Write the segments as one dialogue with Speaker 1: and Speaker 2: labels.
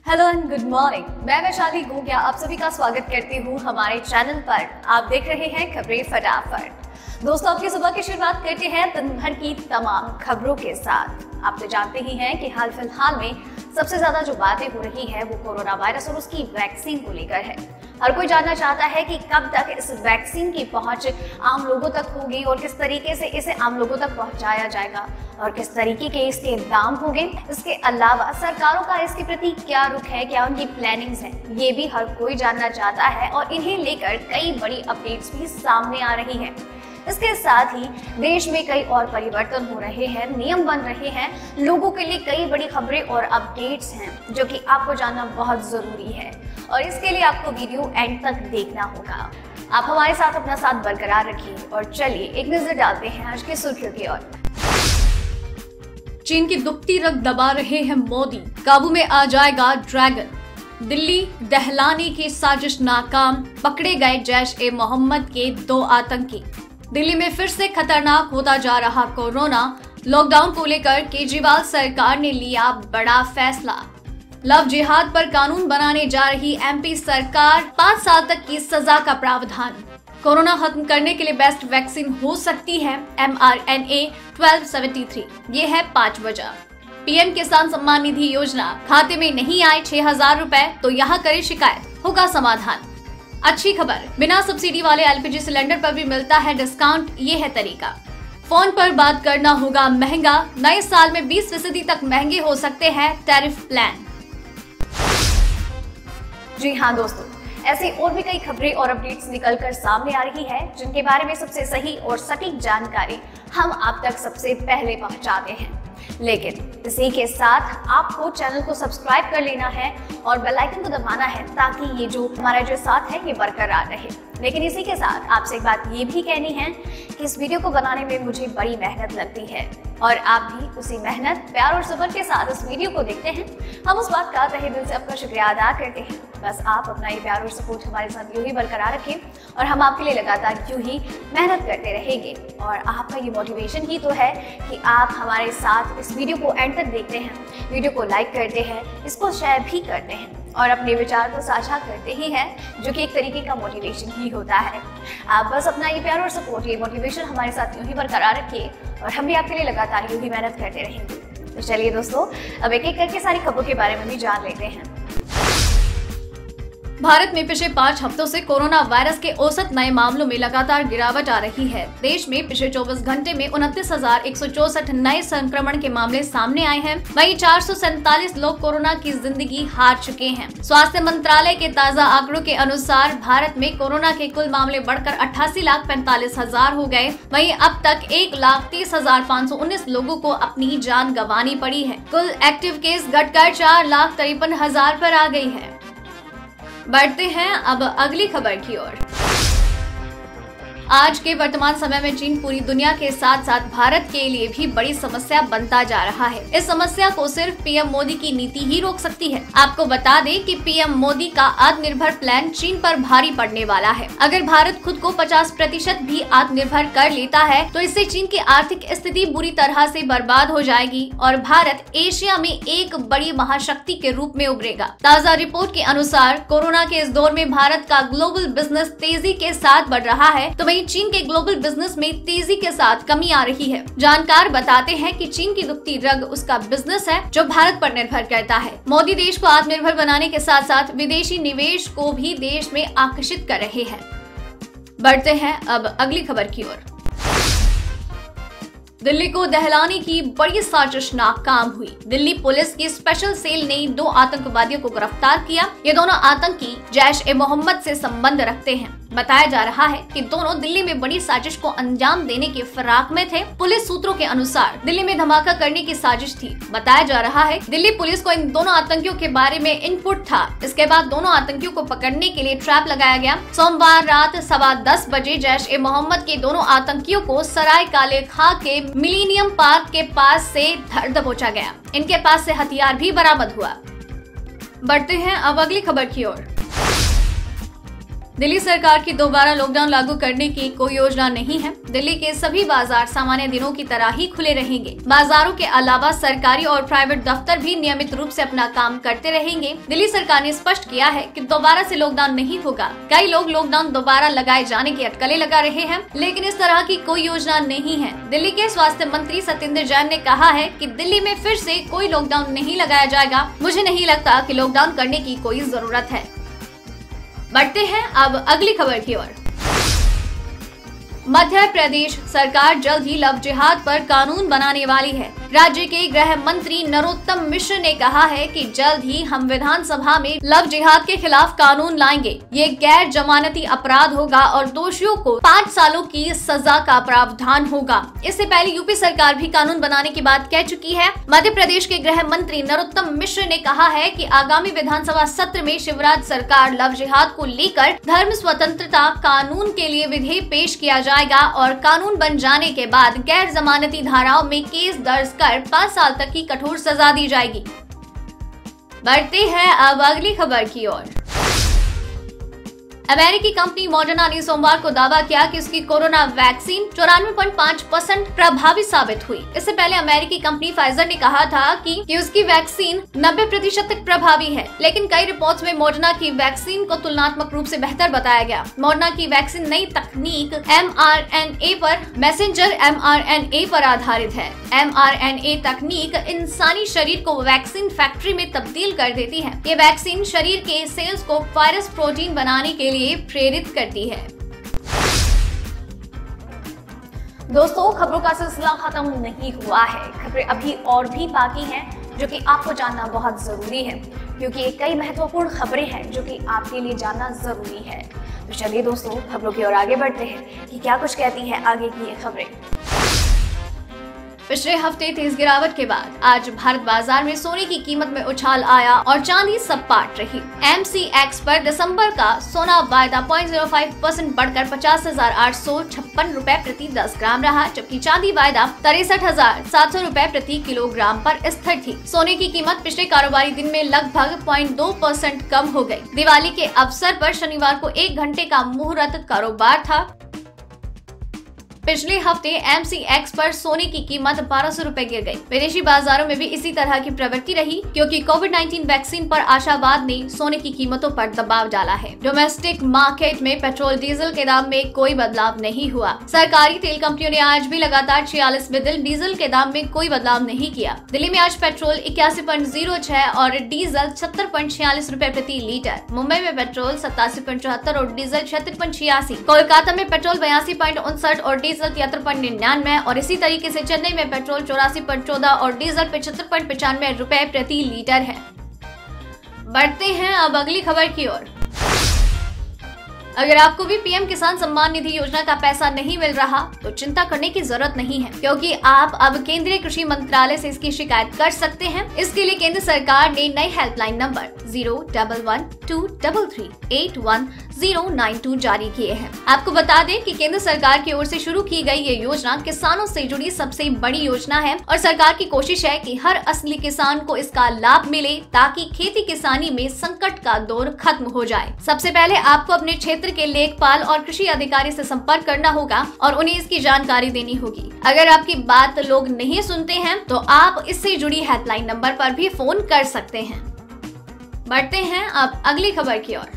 Speaker 1: Hello and good morning. मैं वैशाली गोगिया आप सभी का स्वागत करती हूँ हमारे चैनल पर। आप देख रहे हैं खबरें फटाफट। दोस्तों, आपकी सुबह की शुरुआत करते हैं दिन भर की तमाम खबरों के साथ। आप तो जानते ही हैं कि हाल फिलहाल में सबसे ज्यादा जो बातें हो रही है वो कोरोना वायरस और उसकी वैक्सीन को लेकर है। हर कोई जानना चाहता है कि कब तक इस वैक्सीन की पहुंच आम लोगों तक होगी और किस तरीके से इसे आम लोगों तक पहुंचाया जाएगा और किस तरीके के इसके दाम होंगे। इसके अलावा सरकारों का इसके प्रति क्या रुख है, क्या उनकी प्लानिंग्स है, ये भी हर कोई जानना चाहता है और इन्हें लेकर कई बड़ी अपडेट्स भी सामने आ रही है। इसके साथ ही देश में कई और परिवर्तन हो रहे हैं, नियम बन रहे हैं, लोगों के लिए कई बड़ी खबरें और अपडेट्स हैं जो कि आपको जानना बहुत जरूरी है और इसके लिए आपको वीडियो एंड तक देखना होगा। आप हमारे साथ अपना साथ बरकरार रखिए और चलिए एक नजर डालते हैं आज की सुर्खियों की ओर। चीन की दुखती रग दबा रहे हैं मोदी, काबू में आ जाएगा ड्रैगन। दिल्ली दहलाने की साजिश नाकाम, पकड़े गए जैश ए मोहम्मद के 2 आतंकी। दिल्ली में फिर से खतरनाक होता जा रहा कोरोना। लॉकडाउन को लेकर केजरीवाल सरकार ने लिया बड़ा फैसला। लव जिहाद पर कानून बनाने जा रही एमपी सरकार, 5 साल तक की सजा का प्रावधान। कोरोना खत्म करने के लिए बेस्ट वैक्सीन हो सकती है mRNA 1273। ये है 5 वजह। पीएम किसान सम्मान निधि योजना, खाते में नहीं आए 6,000 रुपए तो यहाँ करे शिकायत, होगा समाधान। अच्छी खबर, बिना सब्सिडी वाले एलपीजी सिलेंडर पर भी मिलता है डिस्काउंट। ये है तरीका। फोन पर बात करना होगा महंगा, नए साल में 20% तक महंगे हो सकते हैं टैरिफ प्लान। जी हाँ दोस्तों, ऐसी और भी कई खबरें और अपडेट्स निकलकर सामने आ रही है जिनके बारे में सबसे सही और सटीक जानकारी हम आप तक सबसे पहले पहुंचाते हैं। लेकिन इसी के साथ आपको चैनल को सब्सक्राइब कर लेना है और बेल आइकन को दबाना है ताकि ये जो हमारा जो साथ है ये बरकरार रहे। लेकिन इसी के साथ आपसे एक बात ये भी कहनी है कि इस वीडियो को बनाने में मुझे बड़ी मेहनत लगती है और आप भी उसी मेहनत, प्यार और सब्र के साथ इस वीडियो को देखते हैं। हम उस बात का तहे दिल से आपका शुक्रिया अदा करते हैं। बस आप अपना ये प्यार और सपोर्ट हमारे साथ यूं ही बरकरार रखें और हम आपके लिए लगातार यूं ही मेहनत करते रहेंगे। और आपका ये मोटिवेशन ही तो है कि आप हमारे साथ इस वीडियो को एंड तक देखते हैं, वीडियो को लाइक करते हैं, इसको शेयर भी करते हैं और अपने विचार को साझा करते ही हैं, जो कि एक तरीके का मोटिवेशन ही होता है। आप बस अपना ये प्यार और सपोर्ट, ये मोटिवेशन हमारे साथ यूं ही बरकरार रखिए और हम भी आपके लिए लगातार यूं ही मेहनत करते रहेंगे। तो चलिए दोस्तों, अब एक एक करके सारी खबरों के बारे में भी जान लेते हैं। भारत में पिछले 5 हफ्तों से कोरोना वायरस के औसत नए मामलों में लगातार गिरावट आ रही है। देश में पिछले 24 घंटे में 29,164 नए संक्रमण के मामले सामने आए हैं। वहीं 447 लोग कोरोना की जिंदगी हार चुके हैं। स्वास्थ्य मंत्रालय के ताज़ा आंकड़ों के अनुसार भारत में कोरोना के कुल मामले बढ़कर 88,45,000 हो गए। वहीं अब तक 1,30,519 लोगों को अपनी जान गंवानी पड़ी है। कुल एक्टिव केस घटकर 4,53,000 पर आ गई है। बढ़ते हैं अब अगली खबर की ओर। आज के वर्तमान समय में चीन पूरी दुनिया के साथ साथ भारत के लिए भी बड़ी समस्या बनता जा रहा है। इस समस्या को सिर्फ पीएम मोदी की नीति ही रोक सकती है। आपको बता दें कि पीएम मोदी का आत्मनिर्भर प्लान चीन पर भारी पड़ने वाला है। अगर भारत खुद को 50% भी आत्मनिर्भर कर लेता है तो इससे चीन की आर्थिक स्थिति बुरी तरह से बर्बाद हो जाएगी और भारत एशिया में एक बड़ी महाशक्ति के रूप में उभरेगा। ताज़ा रिपोर्ट के अनुसार कोरोना के इस दौर में भारत का ग्लोबल बिजनेस तेजी के साथ बढ़ रहा है तो चीन के ग्लोबल बिजनेस में तेजी के साथ कमी आ रही है। जानकार बताते हैं कि चीन की दुखती रग उसका बिजनेस है जो भारत पर निर्भर करता है। मोदी देश को आत्मनिर्भर बनाने के साथ साथ विदेशी निवेश को भी देश में आकर्षित कर रहे हैं। बढ़ते हैं अब अगली खबर की ओर। दिल्ली को दहलाने की बड़ी साजिश नाकाम हुई। दिल्ली पुलिस की स्पेशल सेल ने 2 आतंकवादियों को गिरफ्तार किया। ये दोनों आतंकी जैश ए मोहम्मद से संबंध रखते हैं। बताया जा रहा है कि दोनों दिल्ली में बड़ी साजिश को अंजाम देने के फिराक में थे। पुलिस सूत्रों के अनुसार दिल्ली में धमाका करने की साजिश थी। बताया जा रहा है दिल्ली पुलिस को इन दोनों आतंकियों के बारे में इनपुट था। इसके बाद दोनों आतंकियों को पकड़ने के लिए ट्रैप लगाया गया। सोमवार रात 10:15 बजे जैश ए मोहम्मद के दोनों आतंकियों को सराय काले खां के मिलीनियम पार्क के पास से धर दबोचा गया। इनके पास से हथियार भी बरामद हुआ। बढ़ते हैं अब अगली खबर की ओर। दिल्ली सरकार की दोबारा लॉकडाउन लागू करने की कोई योजना नहीं है। दिल्ली के सभी बाजार सामान्य दिनों की तरह ही खुले रहेंगे। बाजारों के अलावा सरकारी और प्राइवेट दफ्तर भी नियमित रूप से अपना काम करते रहेंगे। दिल्ली सरकार ने स्पष्ट किया है कि दोबारा से लॉकडाउन नहीं होगा। कई लोग लॉकडाउन दोबारा लगाए जाने की अटकलें लगा रहे हैं, लेकिन इस तरह की कोई योजना नहीं है। दिल्ली के स्वास्थ्य मंत्री सत्येंद्र जैन ने कहा है कि दिल्ली में फिर से कोई लॉकडाउन नहीं लगाया जाएगा। मुझे नहीं लगता कि लॉकडाउन करने की कोई जरूरत है। बढ़ते हैं अब अगली खबर की ओर। मध्य प्रदेश सरकार जल्द ही लव जिहाद पर कानून बनाने वाली है। राज्य के गृह मंत्री नरोत्तम मिश्र ने कहा है कि जल्द ही हम विधानसभा में लव जिहाद के खिलाफ कानून लाएंगे। ये गैर जमानती अपराध होगा और दोषियों को 5 सालों की सजा का प्रावधान होगा। इससे पहले यूपी सरकार भी कानून बनाने की बात कह चुकी है। मध्य प्रदेश के गृह मंत्री नरोत्तम मिश्र ने कहा है कि आगामी विधानसभा सत्र में शिवराज सरकार लव जिहाद को लेकर धर्म स्वतंत्रता कानून के लिए विधेयक पेश किया जाएगा और कानून बन जाने के बाद गैर जमानती धाराओं में केस दर्ज कर 5 साल तक की कठोर सजा दी जाएगी। बढ़ते हैं अब अगली खबर की ओर। अमेरिकी कंपनी मॉडर्ना ने सोमवार को दावा किया कि उसकी कोरोना वैक्सीन 94.5% प्रभावी साबित हुई। इससे पहले अमेरिकी कंपनी फाइजर ने कहा था कि उसकी वैक्सीन 90% तक प्रभावी है, लेकिन कई रिपोर्ट्स में मॉडर्ना की वैक्सीन को तुलनात्मक रूप से बेहतर बताया गया। मॉडर्ना की वैक्सीन नई तकनीक mRNA पर मैसेंजर mRNA पर आधारित है। mRNA तकनीक इंसानी शरीर को वैक्सीन फैक्ट्री में तब्दील कर देती है। ये वैक्सीन शरीर के सेल्स को वायरस प्रोटीन बनाने के लिए प्रेरित करती है। दोस्तों, खबरों का सिलसिला खत्म नहीं हुआ है। खबरें अभी और भी बाकी हैं जो कि आपको जानना बहुत जरूरी है, क्योंकि कई महत्वपूर्ण खबरें हैं जो कि आपके लिए जानना जरूरी है। तो चलिए दोस्तों, खबरों की ओर आगे बढ़ते हैं कि क्या कुछ कहती है आगे की ये खबरें। पिछले हफ्ते तेज गिरावट के बाद आज भारत बाजार में सोने की कीमत में उछाल आया और चांदी सपाट रही। MCX पर दिसंबर का सोना वायदा 0.05% बढ़कर 50,856 रुपए प्रति 10 ग्राम रहा, जबकि चांदी वायदा 63,700 रुपए प्रति किलोग्राम पर स्थिर थी। सोने की कीमत पिछले कारोबारी दिन में लगभग 0.2% कम हो गई। दिवाली के अवसर पर शनिवार को 1 घंटे का मुहूर्त कारोबार था। पिछले हफ्ते MCX पर सोने की कीमत 1200 रुपए गिर गई। विदेशी बाजारों में भी इसी तरह की प्रवृत्ति रही, क्योंकि कोविड-19 वैक्सीन पर आशावाद ने सोने की कीमतों पर दबाव डाला है। डोमेस्टिक मार्केट में पेट्रोल डीजल के दाम में कोई बदलाव नहीं हुआ। सरकारी तेल कंपनियों ने आज भी लगातार 46 में डीजल के दाम में कोई बदलाव नहीं किया। दिल्ली में आज पेट्रोल 81.06 और डीजल 76.46 रुपए प्रति लीटर। मुंबई में पेट्रोल 87.74 और डीजल 76.86। कोलकाता में पेट्रोल 82.59 और डीजल 73.99 और इसी तरीके से चेन्नई में पेट्रोल 84.14 और डीजल 75.95 रुपए प्रति लीटर है। बढ़ते हैं अब अगली खबर की ओर। अगर आपको भी पीएम किसान सम्मान निधि योजना का पैसा नहीं मिल रहा तो चिंता करने की जरूरत नहीं है, क्योंकि आप अब केंद्रीय कृषि मंत्रालय से इसकी शिकायत कर सकते हैं। इसके लिए केंद्र सरकार ने नई हेल्पलाइन नंबर 01123381092 जारी किए हैं। आपको बता दें कि केंद्र सरकार की ओर से शुरू की गई ये योजना किसानों से जुड़ी सबसे बड़ी योजना है और सरकार की कोशिश है कि हर असली किसान को इसका लाभ मिले, ताकि खेती किसानी में संकट का दौर खत्म हो जाए। सबसे पहले आपको अपने क्षेत्र के लेखपाल और कृषि अधिकारी से संपर्क करना होगा और उन्हें इसकी जानकारी देनी होगी। अगर आपकी बात लोग नहीं सुनते हैं तो आप इससे जुड़ी हेल्पलाइन नंबर पर भी फोन कर सकते हैं। बढ़ते हैं अब अगली खबर की ओर।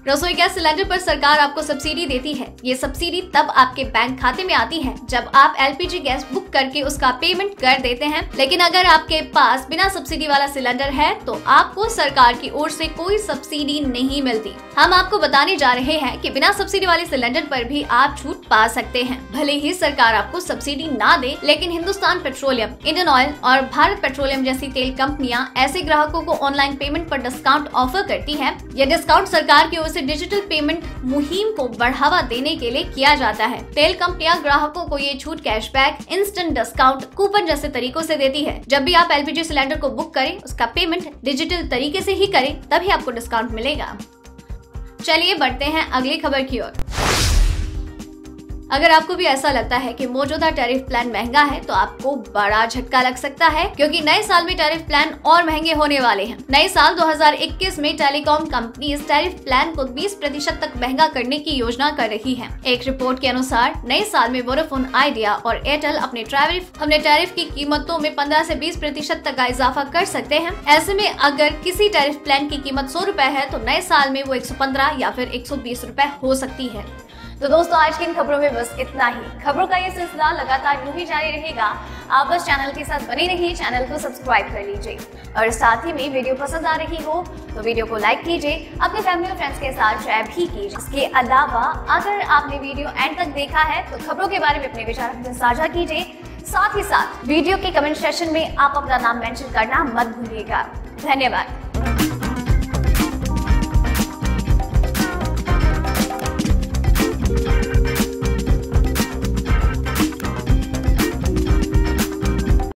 Speaker 1: रसोई गैस सिलेंडर पर सरकार आपको सब्सिडी देती है। ये सब्सिडी तब आपके बैंक खाते में आती है जब आप LPG गैस बुक करके उसका पेमेंट कर देते हैं। लेकिन अगर आपके पास बिना सब्सिडी वाला सिलेंडर है तो आपको सरकार की ओर से कोई सब्सिडी नहीं मिलती। हम आपको बताने जा रहे हैं कि बिना सब्सिडी वाले सिलेंडर पर भी आप छूट पा सकते हैं। भले ही सरकार आपको सब्सिडी ना दे, लेकिन हिंदुस्तान पेट्रोलियम, इंडियन ऑयल और भारत पेट्रोलियम जैसी तेल कंपनियां ऐसे ग्राहकों को ऑनलाइन पेमेंट पर डिस्काउंट ऑफर करती है। यह डिस्काउंट सरकार की ओर से डिजिटल पेमेंट मुहिम को बढ़ावा देने के लिए किया जाता है। तेल कंपनियां ग्राहकों को ये छूट कैशबैक, इंस्टेंट डिस्काउंट, कूपन जैसे तरीकों से देती है। जब भी आप LPG सिलेंडर को बुक करें, उसका पेमेंट डिजिटल तरीके से ही करें, तभी आपको डिस्काउंट मिलेगा। चलिए बढ़ते हैं अगली खबर की ओर। अगर आपको भी ऐसा लगता है कि मौजूदा टैरिफ प्लान महंगा है तो आपको बड़ा झटका लग सकता है, क्योंकि नए साल में टैरिफ प्लान और महंगे होने वाले हैं। नए साल 2021 में टेलीकॉम कंपनी इस टैरिफ प्लान को 20% तक महंगा करने की योजना कर रही है। एक रिपोर्ट के अनुसार नए साल में वोडाफोन आइडिया और एयरटेल अपने टैरिफ की कीमतों में 15 से 20% तक का इजाफा कर सकते हैं। ऐसे में अगर किसी टैरिफ प्लान की कीमत 100 रुपए है तो नए साल में वो 115 या फिर 120 रुपए हो सकती है। तो दोस्तों, आज की इन खबरों में बस इतना ही। खबरों का ये सिलसिला लगातार यूं ही जारी रहेगा। आप बस चैनल के साथ बने रहिए, चैनल को सब्सक्राइब कर लीजिए और साथ ही में वीडियो पसंद आ रही हो तो वीडियो को लाइक कीजिए, अपने फैमिली और फ्रेंड्स के साथ शेयर भी कीजिए। इसके अलावा अगर आपने वीडियो एंड तक देखा है तो खबरों के बारे में अपने विचार हमसे साझा कीजिए। साथ ही साथ वीडियो के कमेंट सेक्शन में आप अपना नाम मेंशन करना मत भूलिएगा। धन्यवाद।